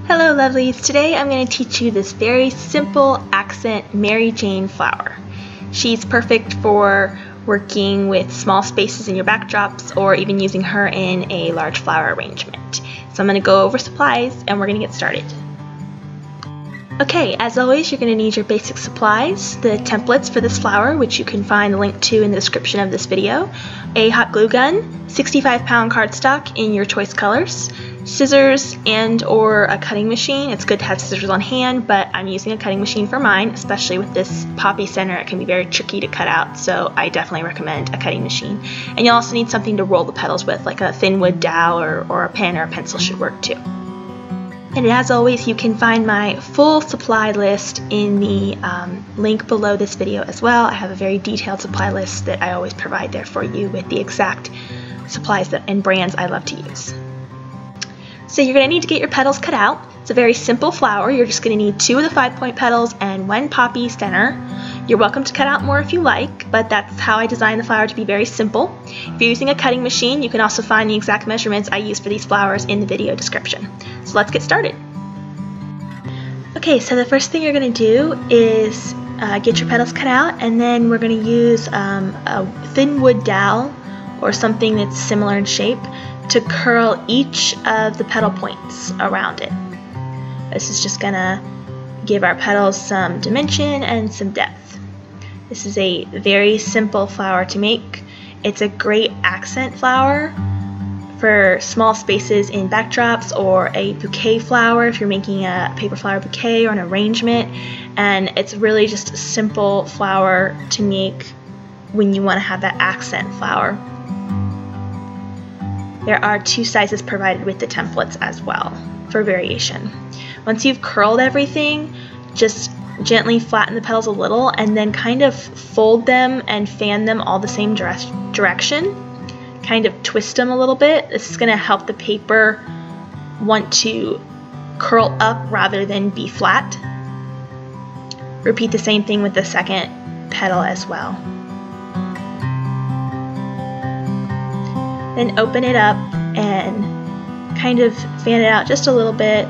Hello lovelies, today I'm going to teach you this very simple accent Mary Jane flower. She's perfect for working with small spaces in your backdrops or even using her in a large flower arrangement. So I'm going to go over supplies and we're going to get started. Okay, as always you're going to need your basic supplies, the templates for this flower, which you can find the link to in the description of this video, a hot glue gun, 65-pound cardstock in your choice colors, scissors and or a cutting machine. It's good to have scissors on hand, but I'm using a cutting machine for mine, especially with this poppy center. It can be very tricky to cut out, so I definitely recommend a cutting machine. And you'll also need something to roll the petals with, like a thin wood dowel or a pen or a pencil should work too. And as always, you can find my full supply list in the link below this video as well. I have a very detailed supply list that I always provide there for you with the exact supplies and brands I love to use. So you're going to need to get your petals cut out. It's a very simple flower. You're just going to need 2 of the 5-point petals and 1 poppy center. You're welcome to cut out more if you like, but that's how I designed the flower to be very simple. If you're using a cutting machine, you can also find the exact measurements I use for these flowers in the video description. So let's get started. Okay, so the first thing you're going to do is get your petals cut out, and then we're going to use a thin wood dowel or something that's similar in shape to curl each of the petal points around it. This is just going to give our petals some dimension and some depth. This is a very simple flower to make. It's a great accent flower for small spaces in backdrops or a bouquet flower if you're making a paper flower bouquet or an arrangement. And it's really just a simple flower to make when you want to have that accent flower. There are 2 sizes provided with the templates as well for variation. Once you've curled everything, just gently flatten the petals a little and then kind of fold them and fan them all the same direction. Kind of twist them a little bit. This is going to help the paper want to curl up rather than be flat. Repeat the same thing with the second petal as well. Then open it up and kind of fan it out just a little bit.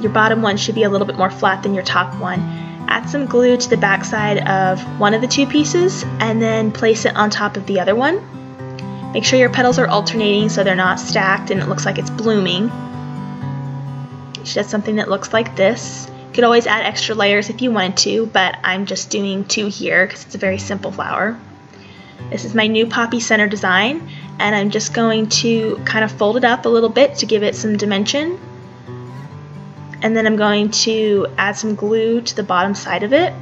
Your bottom one should be a little bit more flat than your top one. Add some glue to the back side of one of the 2 pieces and then place it on top of the other one. Make sure your petals are alternating so they're not stacked and it looks like it's blooming. You should have something that looks like this. You could always add extra layers if you wanted to, but I'm just doing 2 here because it's a very simple flower. This is my new poppy center design, and I'm just going to kind of fold it up a little bit to give it some dimension. And then I'm going to add some glue to the bottom side of it.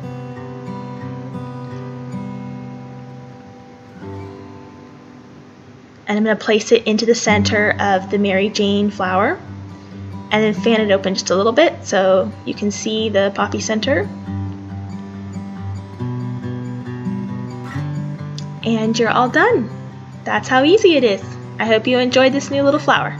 And I'm going to place it into the center of the Mary Jane flower and then fan it open just a little bit so you can see the poppy center. And you're all done. That's how easy it is. I hope you enjoyed this new little flower.